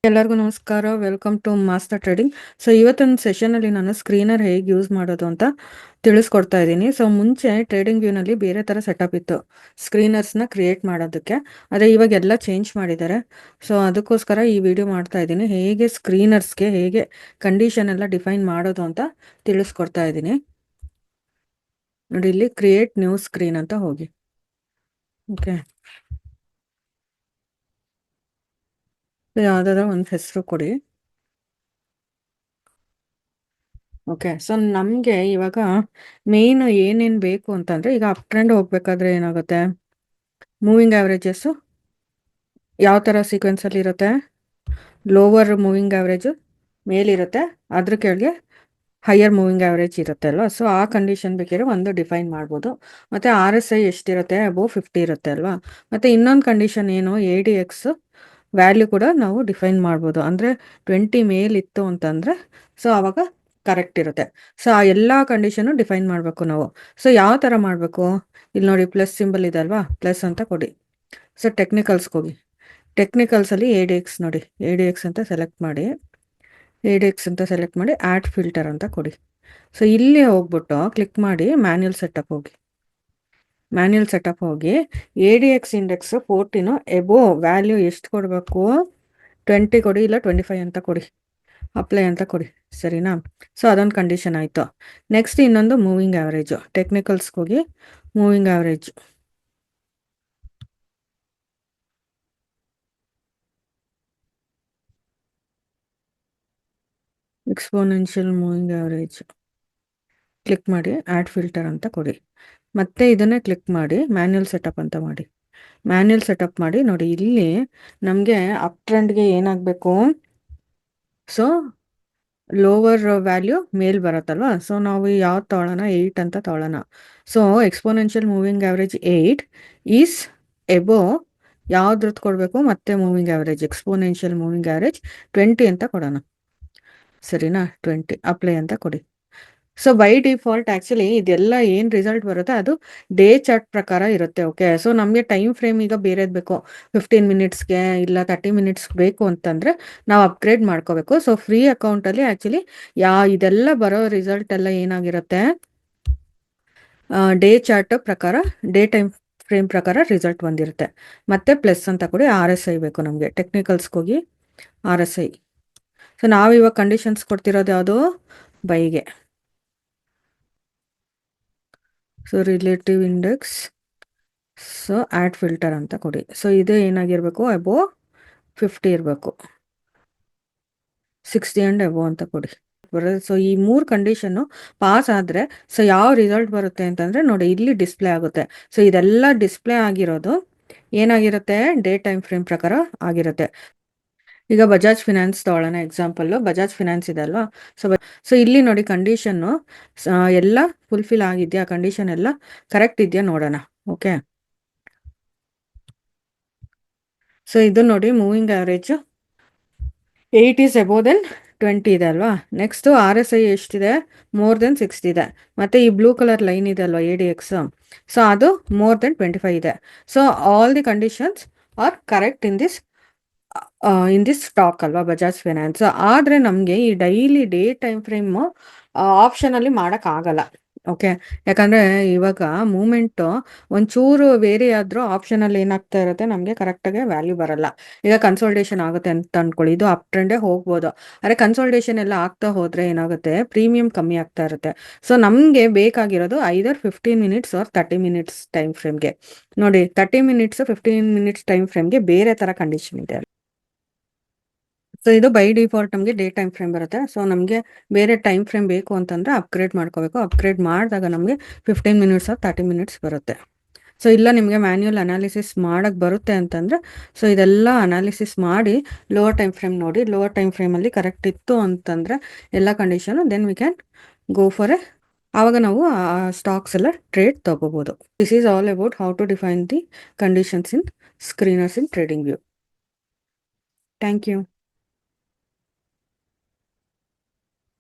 ಎಲ್ಲರಿಗೂ ನಮಸ್ಕಾರ. Welcome to master trading. So ಇವತ್ತಿನ ಸೆಷನಲ್ಲಿ ನಾನು ಸ್ಕ್ರೀನರ್ ಹೇಗೆ ಯೂಸ್ ಮಾಡೋದು ಅಂತ ತಿಳಿಸ್ಕೊಡ್ತಾ ಇದ್ದೀನಿ. ಸೊ ಮುಂಚೆ ಟ್ರೇಡಿಂಗ್ ವ್ಯೂನಲ್ಲಿ ಬೇರೆ ಥರ ಸೆಟಪ್ ಇತ್ತು ಸ್ಕ್ರೀನರ್ಸ್ನ ಕ್ರಿಯೇಟ್ ಮಾಡೋದಕ್ಕೆ. ಆದರೆ ಇವಾಗ ಎಲ್ಲ ಚೇಂಜ್ ಮಾಡಿದ್ದಾರೆ. ಸೊ ಅದಕ್ಕೋಸ್ಕರ ಈ ವಿಡಿಯೋ ಮಾಡ್ತಾ ಇದ್ದೀನಿ. ಹೇಗೆ ಸ್ಕ್ರೀನರ್ಸ್ಗೆ ಹೇಗೆ ಕಂಡೀಷನ್ ಎಲ್ಲ ಡಿಫೈನ್ ಮಾಡೋದು ಅಂತ ತಿಳಿಸ್ಕೊಡ್ತಾ ಇದ್ದೀನಿ. ನೋಡಿ, ಇಲ್ಲಿ ಕ್ರಿಯೇಟ್ ನ್ಯೂ ಸ್ಕ್ರೀನ್ ಅಂತ ಹೋಗಿ. ಓಕೆ, ಯಾವುದಾದ್ರೂ ಒಂದು ಹೆಸರು ಕೊಡಿ. ಓಕೆ, ಸೊ ನಮಗೆ ಇವಾಗ ಮೇನ್ ಏನೇನು ಬೇಕು ಅಂತಂದರೆ, ಈಗ ಅಪ್ ಟ್ರೆಂಡ್ ಹೋಗಬೇಕಾದ್ರೆ ಏನಾಗುತ್ತೆ, ಮೂವಿಂಗ್ ಆ್ಯಾವ್ರೇಜಸ್ಸು ಯಾವ ಥರ ಸೀಕ್ವೆನ್ಸಲ್ಲಿ ಇರುತ್ತೆ. ಲೋವರ್ ಮೂವಿಂಗ್ ಆ್ಯಾವ್ರೇಜು ಮೇಲಿರುತ್ತೆ, ಅದ್ರ ಕೆಳಗೆ ಹೈಯರ್ ಮೂವಿಂಗ್ ಆ್ಯಾವ್ರೇಜ್ ಇರುತ್ತೆ ಅಲ್ವಾ. ಸೊ ಆ ಕಂಡೀಷನ್ ಬೇಕಾದ್ರೆ ಒಂದು ಡಿಫೈನ್ ಮಾಡ್ಬೋದು. ಮತ್ತು RSI ಎಷ್ಟಿರುತ್ತೆ, ಅಬೋವ್ 50 ಇರುತ್ತೆ ಅಲ್ವಾ. ಮತ್ತು ಇನ್ನೊಂದು ಕಂಡೀಷನ್ ಏನು, ADX ವ್ಯಾಲ್ಯೂ ಕೂಡ ನಾವು ಡಿಫೈನ್ ಮಾಡ್ಬೋದು. ಅಂದರೆ 20 ಮೇಲಿತ್ತು ಅಂತಂದರೆ ಸೊ ಆವಾಗ ಕರೆಕ್ಟ್ ಇರುತ್ತೆ. ಸೊ ಆ ಎಲ್ಲ ಕಂಡೀಷನು ಡಿಫೈನ್ ಮಾಡಬೇಕು ನಾವು. ಸೊ ಯಾವ ಥರ ಮಾಡಬೇಕು, ಇಲ್ಲಿ ನೋಡಿ ಪ್ಲಸ್ ಸಿಂಬಲ್ ಇದೆ ಅಲ್ವಾ, ಪ್ಲಸ್ ಅಂತ ಕೊಡಿ. ಸೊ ಟೆಕ್ನಿಕಲ್ಸ್ಗೆ ಹೋಗಿ, ಟೆಕ್ನಿಕಲ್ಸಲ್ಲಿ ADX ನೋಡಿ, ADX ಅಂತ ಸೆಲೆಕ್ಟ್ ಮಾಡಿ, ADX ಅಂತ ಸೆಲೆಕ್ಟ್ ಮಾಡಿ ಆ್ಯಡ್ ಫಿಲ್ಟರ್ ಅಂತ ಕೊಡಿ. ಸೊ ಇಲ್ಲಿ ಹೋಗ್ಬಿಟ್ಟು ಕ್ಲಿಕ್ ಮಾಡಿ ಮ್ಯಾನ್ಯಲ್ ಸೆಟಪ್ ಹೋಗಿ, ಮ್ಯಾನ್ಯಲ್ ಸೆಟಪ್ ಹೋಗಿ ADX ಇಂಡೆಕ್ಸ್ 14 ಎಬೋ ವ್ಯಾಲ್ಯೂ ಎಷ್ಟು ಕೊಡಬೇಕು, 20 ಕೊಡಿ, ಇಲ್ಲ 25 ಅಂತ ಕೊಡಿ, ಅಪ್ಲೈ ಅಂತ ಕೊಡಿ. ಸರಿನಾ. ಸೊ ಅದೊಂದು ಕಂಡೀಷನ್ ಆಯಿತು. ನೆಕ್ಸ್ಟ್ ಇನ್ನೊಂದು ಮೂವಿಂಗ್ ಆ್ಯಾವ್ರೇಜು, ಟೆಕ್ನಿಕಲ್ಸ್ಗೆ ಹೋಗಿ moving average, exponential moving average click ಮಾಡಿ ಆ್ಯಡ್ ಫಿಲ್ಟರ್ ಅಂತ ಕೊಡಿ. ಮತ್ತೆ ಇದನ್ನೇ ಕ್ಲಿಕ್ ಮಾಡಿ ಮ್ಯಾನ್ಯಲ್ ಸೆಟಪ್ ಅಂತ ಮಾಡಿ, ಮ್ಯಾನ್ಯಲ್ ಸೆಟಪ್ ಮಾಡಿ. ನೋಡಿ, ಇಲ್ಲಿ ನಮಗೆ ಅಪ್ ಟ್ರೆಂಡ್ಗೆ ಏನಾಗಬೇಕು, ಸೊ ಲೋವರ್ ವ್ಯಾಲ್ಯೂ ಮೇಲ್ ಬರುತ್ತಲ್ವ. ಸೊ ನಾವು ಯಾವ್ದು ತೊಗೊಳ್ಳೋಣ, 8 ಅಂತ ತೊಗೊಳ್ಳೋಣ. So exponential moving average 8 is above ಯಾವ್ದ್ರದ್ದು ಕೊಡಬೇಕು, ಮತ್ತೆ moving average exponential moving average 20 ಅಂತ ಕೊಡೋಣ. ಸರಿನಾ, 20 ಅಪ್ಲೈ ಅಂತ ಕೊಡಿ. ಸೊ ಬೈ ಡಿಫಾಲ್ಟ್ ಆ್ಯಕ್ಚುಲಿ ಇದೆಲ್ಲ ಏನು ರಿಸಲ್ಟ್ ಬರುತ್ತೆ ಅದು ಡೇ ಚಾರ್ಟ್ ಪ್ರಕಾರ ಇರುತ್ತೆ. ಓಕೆ, ಸೊ ನಮಗೆ ಟೈಮ್ ಫ್ರೇಮ್ ಈಗ ಬೇರೆದು ಬೇಕು, 15 ಮಿನಿಟ್ಸ್ಗೆ ಇಲ್ಲ 30 ಮಿನಿಟ್ಸ್ ಬೇಕು ಅಂತಂದರೆ ನಾವು ಅಪ್ಗ್ರೇಡ್ ಮಾಡ್ಕೋಬೇಕು. ಸೊ ಫ್ರೀ ಅಕೌಂಟಲ್ಲಿ ಆ್ಯಕ್ಚುಲಿ ಇದೆಲ್ಲ ಬರೋ ರಿಸಲ್ಟ್ ಎಲ್ಲ ಏನಾಗಿರುತ್ತೆ, ಡೇ ಚಾರ್ಟ್ ಪ್ರಕಾರ, ಡೇ ಟೈಮ್ ಫ್ರೇಮ್ ಪ್ರಕಾರ ರಿಸಲ್ಟ್ ಬಂದಿರುತ್ತೆ. ಮತ್ತೆ ಪ್ಲಸ್ ಅಂತ ಕೊಡಿ, RSI ಬೇಕು ನಮಗೆ, ಟೆಕ್ನಿಕಲ್ಸ್ಗೆ ಹೋಗಿ RSI. ಸೊ ನಾವು ಇವಾಗ ಕಂಡೀಷನ್ಸ್ ಕೊಡ್ತಿರೋದು ಯಾವುದು, ಬೈಗೆ. So relative index, so add filter ಅಂತ ಕೊಡಿ. ಸೊ ಇದು ಏನಾಗಿರಬೇಕು, ಅಬೋ 50 ಇರಬೇಕು, 60 ಆ್ಯಂಡ್ ಅಬೋ ಅಂತ ಕೊಡಿ. ಬರೋದು. ಸೊ ಈ 3 ಕಂಡೀಷನ್ನು ಪಾಸ್ ಆದರೆ ಸೊ ಯಾವ ರಿಸಲ್ಟ್ ಬರುತ್ತೆ ಅಂತಂದರೆ ನೋಡಿ, ಇಲ್ಲಿ ಡಿಸ್ಪ್ಲೇ ಆಗುತ್ತೆ. ಸೊ ಇದೆಲ್ಲ ಡಿಸ್ಪ್ಲೇ ಆಗಿರೋದು ಏನಾಗಿರುತ್ತೆ, ಡೇ ಟೈಮ್ ಫ್ರೇಮ್ ಪ್ರಕಾರ ಆಗಿರುತ್ತೆ. ಈಗ ಬಜಾಜ್ ಫಿನಾನ್ಸ್ ತೊಗೊಳ್ಳೋಣ ಎಕ್ಸಾಂಪಲ್ಲು, ಬಜಾಜ್ ಫಿನಾನ್ಸ್ ಇದೆ ಅಲ್ವಾ. ಸೊ ಇಲ್ಲಿ ನೋಡಿ ಕಂಡೀಷನ್ನು ಎಲ್ಲ ಫುಲ್ಫಿಲ್ ಆಗಿದೆಯಾ, ಕಂಡೀಷನ್ ಎಲ್ಲ ಕರೆಕ್ಟ್ ಇದೆಯಾ ನೋಡೋಣ. ಓಕೆ, ಸೊ ಇದು ನೋಡಿ moving average 8 is above than 20 ಇದೆ ಅಲ್ವಾ. ನೆಕ್ಸ್ಟು RSI ಎಷ್ಟಿದೆ, ಮೋರ್ ದೆನ್ 60 ಇದೆ. ಮತ್ತು ಈ ಬ್ಲೂ ಕಲರ್ ಲೈನ್ ಇದೆ ಅಲ್ವಾ ADX, ಸೊ ಅದು ಮೋರ್ ದೆನ್ 25 ಇದೆ. So all the conditions are correct in this stock ಅಲ್ವಾ ಬಜಾಜ್ ಫೈನಾನ್ಸ್. ಆದರೆ ನಮಗೆ ಈ ಡೈಲಿ ಡೇ ಟೈಮ್ ಫ್ರೇಮು ಆಪ್ಷನಲ್ಲಿ ಮಾಡೋಕ್ಕಾಗಲ್ಲ. ಓಕೆ, ಯಾಕಂದರೆ ಇವಾಗ ಮೂಮೆಂಟು ಒಂಚೂರು ವೇರಿ ಆದರೂ ಆಪ್ಷನಲ್ಲಿ ಏನಾಗ್ತಾ ಇರುತ್ತೆ, ನಮಗೆ ಕರೆಕ್ಟಾಗಿ ವ್ಯಾಲ್ಯೂ ಬರಲ್ಲ. ಈಗ ಕನ್ಸಲ್ಟೇಷನ್ ಆಗುತ್ತೆ ಅಂತ ಅಂದ್ಕೊಳ್ಳಿ, ಇದು ಅಪ್ ಟ್ರೆಂಡೇ ಹೋಗ್ಬೋದು. ಆದರೆ ಕನ್ಸಲ್ಟೇಷನ್ ಎಲ್ಲ ಆಗ್ತಾ ಹೋದರೆ ಏನಾಗುತ್ತೆ, ಪ್ರೀಮಿಯಂ ಕಮ್ಮಿ ಆಗ್ತಾ ಇರುತ್ತೆ. ಸೊ ನಮಗೆ ಬೇಕಾಗಿರೋದು ಐದರ್ 15 ಮಿನಿಟ್ಸ್ ಆರ್ 30 ಮಿನಿಟ್ಸ್ ಟೈಮ್ ಫ್ರೇಮ್ಗೆ. ನೋಡಿ 30 ಮಿನಿಟ್ಸ್ 15 ಮಿನಿಟ್ಸ್ ಟೈಮ್ ಫ್ರೇಮ್ಗೆ ಬೇರೆ ಥರ ಕಂಡೀಷನ್ ಇದೆ. ಸೊ ಇದು ಬೈ ಡಿಫಾಲ್ಟ್ ನಮಗೆ ಡೇ ಟೈಮ್ ಫ್ರೇಮ್ ಬರುತ್ತೆ. ಸೊ ನಮಗೆ ಬೇರೆ ಟೈಮ್ ಫ್ರೇಮ್ ಬೇಕು ಅಂತಂದರೆ ಅಪ್ಗ್ರೇಡ್ ಮಾಡ್ಕೋಬೇಕು. ಅಪ್ಗ್ರೇಡ್ ಮಾಡಿದಾಗ ನಮಗೆ 15 ಮಿನಿಟ್ಸ್ ಆರ್ 30 ಮಿನಿಟ್ಸ್ ಬರುತ್ತೆ. ಸೊ ಇಲ್ಲ ನಿಮಗೆ ಮ್ಯಾನ್ಯುಯಲ್ ಅನಾಲಿಸಿಸ್ ಮಾಡೋಕ್ಕೆ ಬರುತ್ತೆ ಅಂತಂದರೆ ಸೊ ಇದೆಲ್ಲ ಅನಾಲಿಸಿಸ್ ಮಾಡಿ ಲೋವರ್ ಟೈಮ್ ಫ್ರೇಮ್ ನೋಡಿ, ಲೋವರ್ ಟೈಮ್ ಫ್ರೇಮಲ್ಲಿ ಕರೆಕ್ಟ್ ಇತ್ತು ಅಂತಂದರೆ ಎಲ್ಲ condition, then we can go for ಆವಾಗ ನಾವು ಸ್ಟಾಕ್ಸ್ ಎಲ್ಲ ಟ್ರೇಡ್ ತಗೋಬೋದು. This is all about how to define the conditions in screeners in Trading View. Thank you.